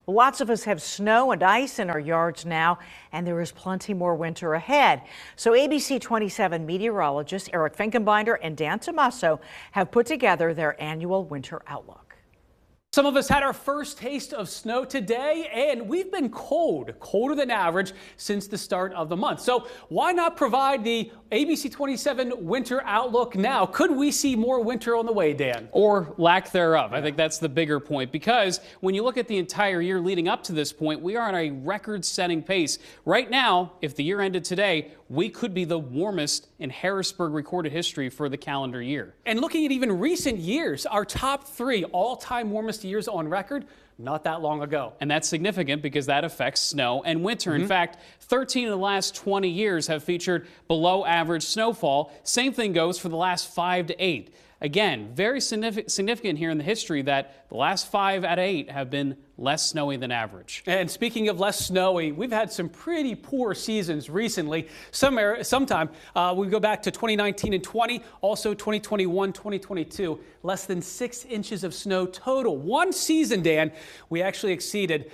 Lots of us have snow and ice in our yards now, and there is plenty more winter ahead. So ABC27 meteorologists Eric Finkenbinder and Dan Tomaso have put together their annual winter outlook. Some of us had our first taste of snow today, and we've been colder than average since the start of the month. So why not provide the ABC27 winter outlook now? Could we see more winter on the way, Dan? Or lack thereof. I think that's the bigger point, because when you look at the entire year leading up to this point, we are on a record-setting pace. Right now, if the year ended today, we could be the warmest in Harrisburg recorded history for the calendar year. And looking at even recent years, our top 3 all-time warmest years on record, not that long ago. And that's significant because that affects snow and winter. In fact, 13 of the last 20 years have featured below average snowfall. Same thing goes for the last 5 to 8. Again, very significant here in the history that the last 5 out of 8 have been less snowy than average. And speaking of less snowy, we've had some pretty poor seasons recently. Sometime we go back to 2019 and 20, also 2021, 2022, less than 6 inches of snow total. One season, Dan, we actually exceeded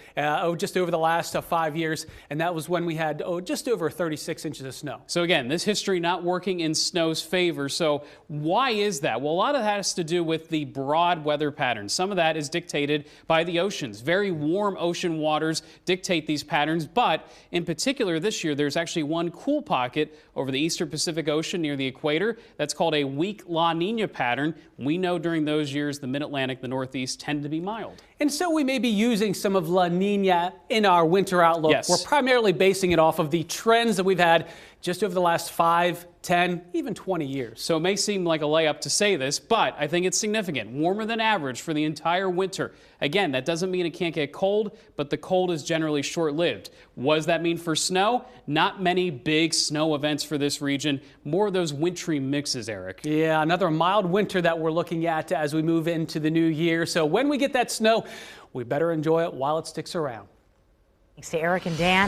just over the last 5 years, and that was when we had just over 36 inches of snow. So again, this history not working in snow's favor. So why is that? Well, a lot of that has to do with the broad weather patterns. Some of that is dictated by the oceans. Very warm ocean waters dictate these patterns, but in particular this year, there's actually one cool pocket over the eastern Pacific Ocean near the equator. That's called a weak La Nina pattern. We know during those years, the mid-Atlantic, the Northeast tend to be mild. And so we may be using some of La Nina in our winter outlook. Yes. We're primarily basing it off of the trends that we've had just over the last 5, 10, even 20 years. So it may seem like a layup to say this, but I think it's significant. Warmer than average for the entire winter. Again, that doesn't mean it can't get cold, but the cold is generally short-lived. What does that mean for snow? Not many big snow events for this region. More of those wintry mixes, Eric. Yeah, another mild winter that we're looking at as we move into the new year. So when we get that snow, we better enjoy it while it sticks around. Thanks to Eric and Dan.